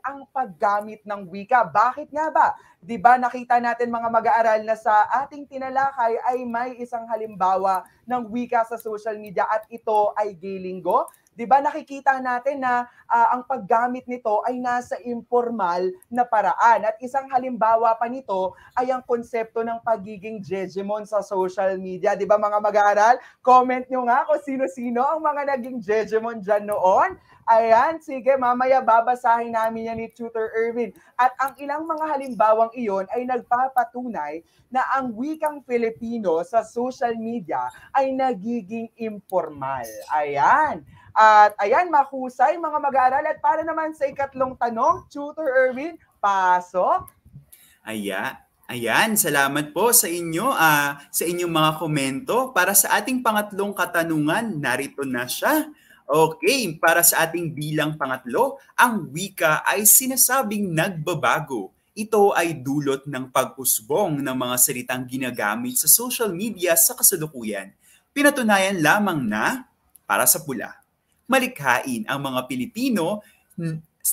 ang paggamit ng wika. Bakit nga ba? 'Di ba nakita natin mga mag-aaral na sa ating tinalakay ay may isang halimbawa ng wika sa social media at ito ay Gaylinggo. 'Di ba nakikita natin na ang paggamit nito ay nasa informal na paraan. At isang halimbawa pa nito ay ang konsepto ng pagiging Jejemon sa social media. 'Di ba mga mag-aaral? Comment nyo nga kung sino-sino ang mga naging Jejemon dyan noon. Ayan, sige, mamaya babasahin namin yan ni Tutor Erwin. At ang ilang mga halimbawang iyon ay nagpapatunay na ang wikang Filipino sa social media ay nagiging informal. Ayan. At ayan, mahusay mga mag-aaral. At para naman sa ikatlong tanong, Tutor Erwin, pasok. Ayan, salamat po sa inyo, sa inyong mga komento. Para sa ating pangatlong katanungan, narito na siya. Okay, para sa ating bilang pangatlo, ang wika ay sinasabing nagbabago. Ito ay dulot ng pag-usbong ng mga salitang ginagamit sa social media sa kasalukuyan. Pinatunayan lamang na, para sa pula, malikhain ang mga Pilipino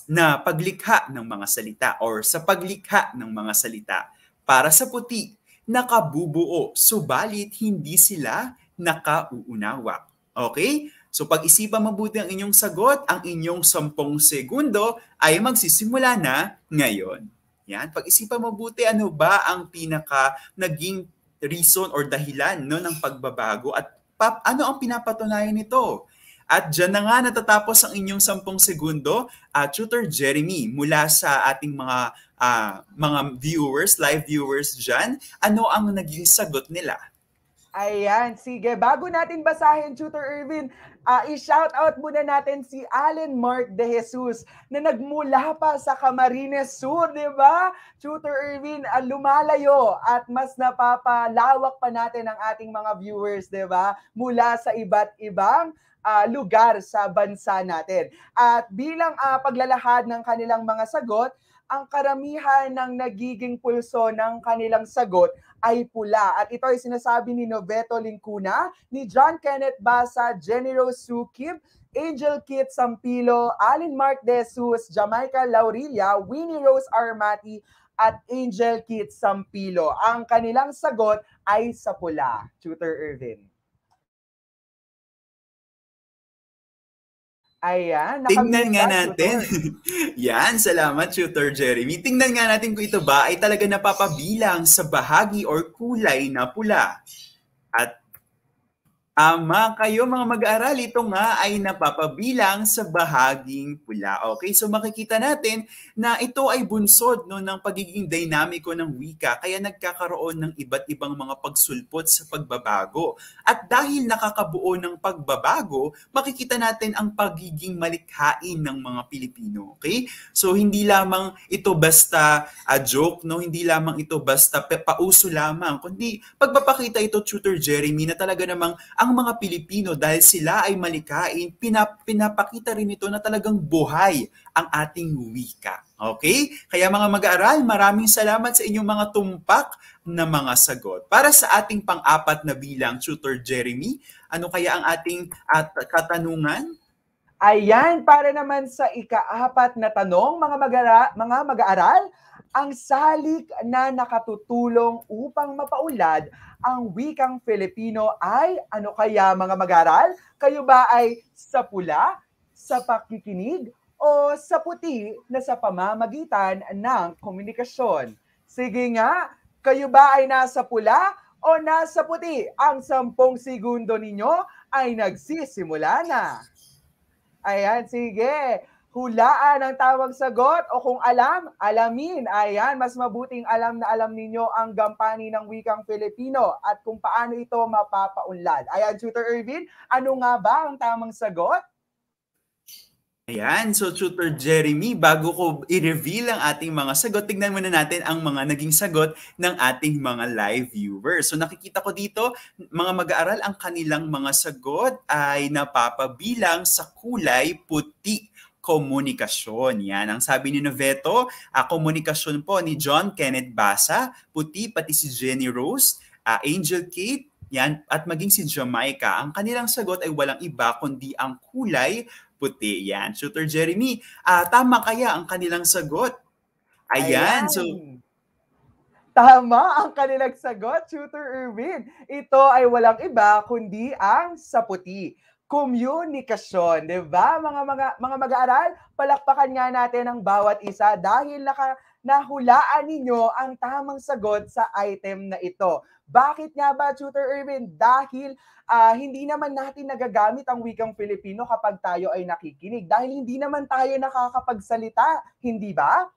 na paglikha ng mga salita or sa paglikha ng mga salita. Para sa puti, nakabubuo, subalit hindi sila nakauunawak. Okay? So pag-isipan mabuti ang inyong sagot, ang inyong 10 segundo ay magsisimula na ngayon. Yan, pag-isipan mabuti ano ba ang pinaka naging reason or dahilan ng pagbabago at ano ang pinapatunayan nito? At dyan na nga natatapos ang inyong 10 segundo. Tutor Jeremy, mula sa ating mga viewers, live viewers dyan, ano ang naging sagot nila? Ayan, sige. Bago natin basahin, Tutor Erwin, i-shoutout muna natin si Allen Mark De Jesus na nagmula pa sa Camarines Sur, di ba? Tutor Erwin, lumalayo at mas napapalawak pa natin ang ating mga viewers, di ba? Mula sa iba't ibang lugar sa bansa natin. At bilang paglalahad ng kanilang mga sagot, ang karamihan ng nagiging pulso ng kanilang sagot ay pula. At ito ay sinasabi ni Noveto Lincuna, ni John Kenneth Basa, Jenny Rose Sukib, Angel Kit Sampilo, Allen Mark De Jesus, Jamaica Laurilia, Winnie Rose Armati, at Angel Kit Sampilo. Ang kanilang sagot ay sa pula. Tutor Erwin. Ayan, tingnan nga natin. Yan, salamat Tutor Jeremy. Tingnan nga natin kung ito ba ay talaga napapabilang sa bahagi or kulay na pula. At kayo mga mag-aaral, ito nga ay napapabilang sa bahaging pula. Okay, so makikita natin na ito ay bunsod ng pagiging dinamiko ng wika, kaya nagkakaroon ng iba't ibang mga pagsulpot sa pagbabago. At dahil nakakabuo ng pagbabago, makikita natin ang pagiging malikhain ng mga Pilipino. Okay, so hindi lamang ito basta joke, no? Hindi lamang ito basta pauso lamang, kundi pagpapakita ito, Tutor Jeremy, na talaga namang ang mga Pilipino, dahil sila ay malikain, pinapakita rin ito na talagang buhay ang ating wika. Okay? Kaya mga mag-aaral, maraming salamat sa inyong mga tumpak na mga sagot. Para sa ating pang-apat na bilang, Tutor Jeremy, ano kaya ang ating katanungan? Ayan, para naman sa ika-apat na tanong, mga mag-aaral, ang salik na nakatutulong upang mapaunlad ang wikang Filipino ay ano kaya mga mag-aaral? Kayo ba ay sa pula, sa pakikinig, o sa puti na sa pamamagitan ng komunikasyon? Sige nga, kayo ba ay nasa pula o nasa puti? Ang 10 segundo ninyo ay nagsisimula na. Ayan, sige. Hulaan ang tawag sagot o kung alam, alamin. Ayan, mas mabuting alam na alam ninyo ang gampanin ng wikang Filipino at kung paano ito mapapaunlad. Ayan, Tutor Erwin, ano nga ba ang tamang sagot? Ayan, so Tutor Jeremy, bago ko i-reveal ang ating mga sagot, tignan muna natin ang mga naging sagot ng ating mga live viewers. So nakikita ko dito, mga mag-aaral, ang kanilang mga sagot ay napapabilang sa kulay puti. Komunikasyon. Yan. Ang sabi ni Noveto, komunikasyon po ni John Kenneth Basa, puti pati si Jenny Rose, Angel Kate, yan, at maging si Jamaica. Ang kanilang sagot ay walang iba kundi ang kulay puti. Yan. Tutor Jeremy, tama kaya ang kanilang sagot? Ayan. So, Tama ang kanilang sagot, Tutor Irwin. Ito ay walang iba kundi ang saputi. Komunikasyon, 'di ba? Mga mag-aaral, palakpakan nga natin ang bawat isa dahil nahulaan ninyo ang tamang sagot sa item na ito. Bakit nga ba, Tutor Irwin? Dahil hindi naman natin nagagamit ang wikang Filipino kapag tayo ay nakikinig. Dahil hindi naman tayo nakakapagsalita, hindi ba?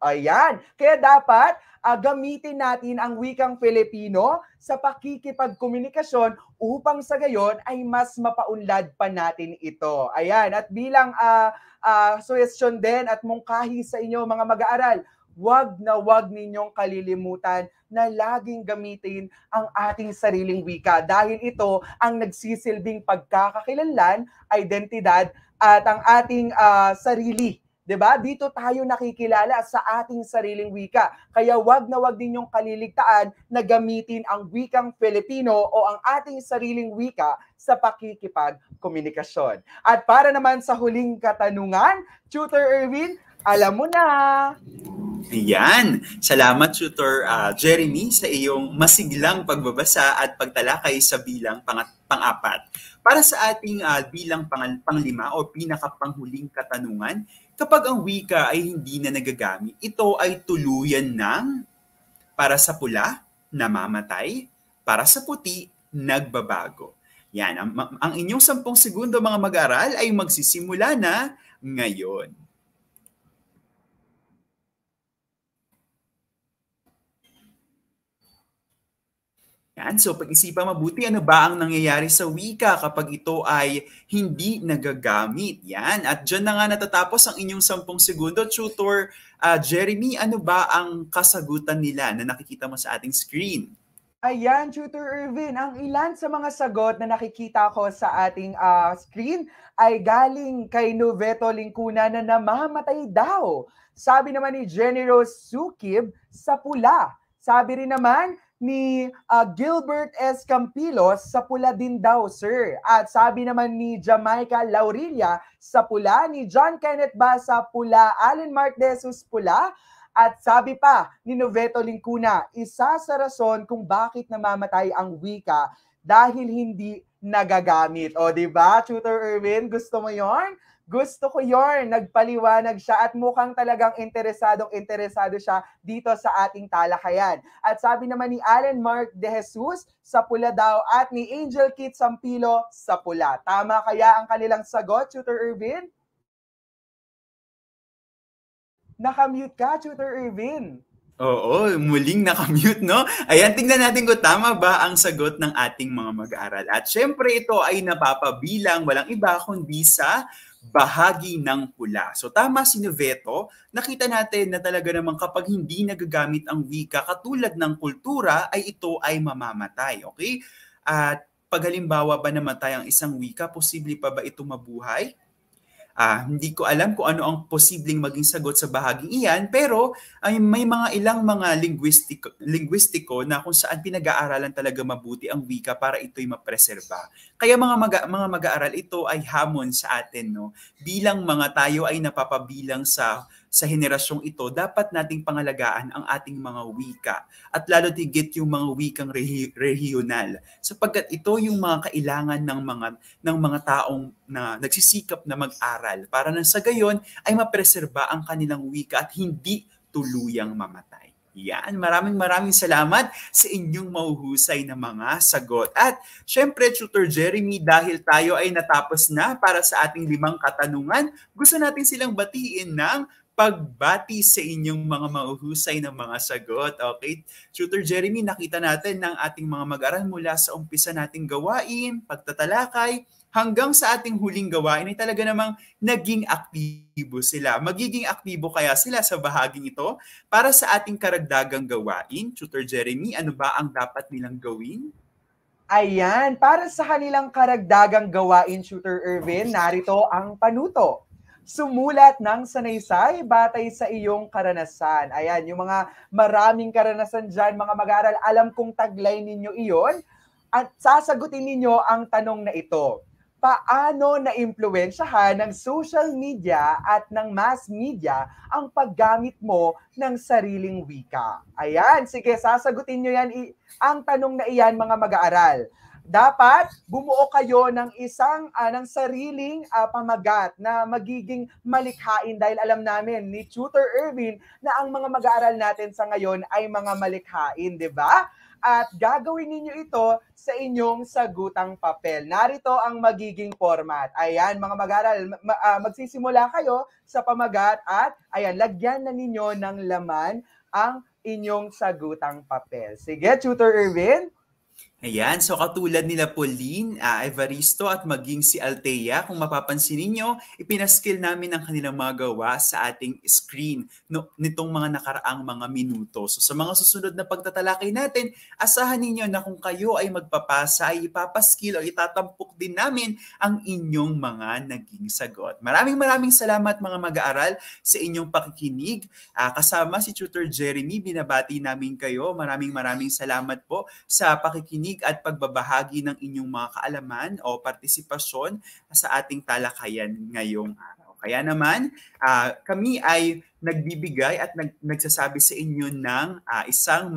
Ayan. Kaya dapat gamitin natin ang wikang Filipino sa pakikipagkomunikasyon upang sa gayon ay mas mapaunlad pa natin ito. Ayan. At bilang suggestion din at mungkahi sa inyo mga mag-aaral, wag na wag ninyong kalilimutan na laging gamitin ang ating sariling wika dahil ito ang nagsisilbing pagkakakilanlan, identidad at ang ating sarili. 'Di ba? Dito tayo nakikilala sa ating sariling wika. Kaya wag na wag din yung kaliligtaan na gamitin ang wikang Filipino o ang ating sariling wika sa pakikipagkomunikasyon. At para naman sa huling katanungan, Tutor Irwin, alam mo na. Ayan. Salamat, Tutor Jeremy, sa iyong masiglang pagbabasa at pagtalakay sa bilang pang-apat. Para sa ating bilang panglima o pinakapanghuling katanungan, kapag ang wika ay hindi na nagagamit, ito ay tuluyan ng para sa pula, namamatay, para sa puti, nagbabago. Yan, ang inyong 10 segundo mga mag-aral ay magsisimula na ngayon. Yan. So pag-isipan mabuti, ano ba ang nangyayari sa wika kapag ito ay hindi nagagamit? Yan. At dyan na nga natatapos ang inyong 10 segundo. Tutor Jeremy, ano ba ang kasagutan nila na nakikita mo sa ating screen? Ayan, Tutor Irwin, ang ilan sa mga sagot na nakikita ko sa ating screen ay galing kay Noveto Lingkuna na namamatay daw. Sabi naman ni Jenny Rose Sukib, sa pula. Sabi rin naman ni Gilbert S. Campilos, sa pula din daw, sir. At sabi naman ni Jamaica Laurilia, sa pula. Ni John Kenneth Ba, sa pula. Allen Mark De Jesus, pula. At sabi pa ni Noveto Lingkuna, isa sa rason kung bakit namamatay ang wika dahil hindi nagagamit. O, di ba, Tutor Irwin, gusto mo yon? Gusto ko yon. Nagpaliwanag siya at mukhang talagang interesado siya dito sa ating talakayan. At sabi naman ni Allen Mark De Jesus, sa pula daw, at ni Angel Kit Sampilo, sa pula. Tama kaya ang kanilang sagot, Tutor Irwin? Nakamute ka, Tutor Irwin. Oo, muling nakamute, no? Ayan, tingnan natin kung tama ba ang sagot ng ating mga mag-aaral. At syempre, ito ay napapabilang walang iba kundi sa bahagi ng pula. So tama si Noveto, nakita natin na talaga naman kapag hindi nagagamit ang wika katulad ng kultura, ay ito ay mamamatay, okay? At pag halimbawa ba namatay ang isang wika, posible pa ba ito mabuhay? Hindi ko alam kung ano ang posibleng maging sagot sa bahaging iyan, pero ay may mga ilang mga linguistiko na kung saan pinag-aaralan talaga mabuti ang wika para ito'y mapreserba. Kaya mga mag-aaral, ito ay hamon sa atin, no? Bilang mga tayo ay napapabilang sa henerasyong ito, dapat nating pangalagaan ang ating mga wika at lalo tigit yung mga wikang regional sapagkat ito yung mga kailangan ng mga taong na nagsisikap na mag-aral para nang sa gayon ay mapreserba ang kanilang wika at hindi tuluyang mamatay. Yan, maraming salamat sa inyong mahuhusay na mga sagot. At syempre, Tutor Jeremy, dahil tayo ay natapos na para sa ating 5 katanungan, gusto natin silang batiin ng pagbati sa inyong mga mahuhusay na mga sagot. Okay? Tutor Jeremy, nakita natin ng ating mga mag-aral mula sa umpisa nating gawain, pagtatalakay, hanggang sa ating huling gawain ay talaga namang naging aktibo sila. Magiging aktibo kaya sila sa bahaging ito para sa ating karagdagang gawain? Tutor Jeremy, ano ba ang dapat nilang gawin? Ayan, para sa kanilang karagdagang gawain, Tutor Irwin, narito ang panuto. Sumulat ng sanaysay batay sa iyong karanasan. Ayan, yung mga maraming karanasan dyan, mga mag-aaral, alam kong taglay ninyo iyon at sasagutin ninyo ang tanong na ito. paano naimpluwensyahan ng social media at ng mass media ang paggamit mo ng sariling wika? Ayan, sige, sasagutin nyo yan, ang tanong na iyan mga mag-aaral. Dapat bumuo kayo ng ng sariling pamagat na magiging malikhain dahil alam namin ni Tutor Ervin na ang mga mag-aaral natin sa ngayon ay mga malikhain, di ba? At gagawin ninyo ito sa inyong sagutang papel. Narito ang magiging format. Ayan, mga mag-aaral, magsisimula kayo sa pamagat at ayan, lagyan na ninyo ng laman ang inyong sagutang papel. Sige, Tutor Ervin? Ayan, so katulad nila Pauline, Evaristo at maging si Althea, kung mapapansin ninyo, ipinaskill namin ang kanilang mga gawa sa ating screen nitong mga nakaraang mga minuto. So sa mga susunod na pagtatalakay natin, asahan ninyo na kung kayo ay magpapasa, ay ipapaskill o itatampok din namin ang inyong mga naging sagot. Maraming salamat mga mag-aaral sa inyong pakikinig. Kasama si Tutor Jeremy, binabati namin kayo. Maraming salamat po sa pakikinig at pagbabahagi ng inyong mga kaalaman o partisipasyon sa ating talakayan ngayong araw. Kaya naman, kami ay nagbibigay at nagsasabi sa inyo ng isang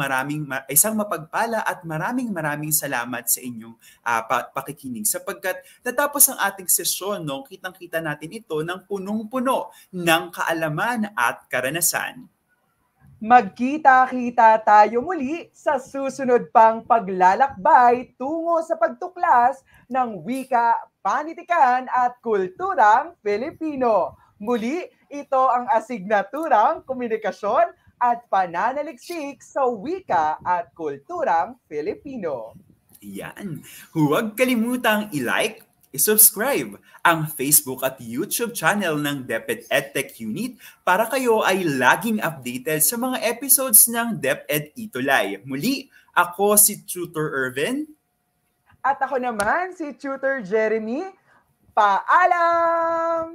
mapagpala at maraming salamat sa inyong pakikinig. Sapagkat natapos ang ating sesyon, no, kitang-kita natin ito ng punong-puno ng kaalaman at karanasan. Magkita-kita tayo muli sa susunod pang paglalakbay tungo sa pagtuklas ng wika, panitikan at kulturang Pilipino. Muli, ito ang asignaturang komunikasyon at pananaliksik sa wika at kulturang Pilipino. Yan. Huwag kalimutang i-like, i-subscribe ang Facebook at YouTube channel ng DepEd EdTech Unit para kayo ay laging updated sa mga episodes ng DepEd Itulay. Muli, ako si Tutor Ervin. At ako naman si Tutor Jeremy. Paalam!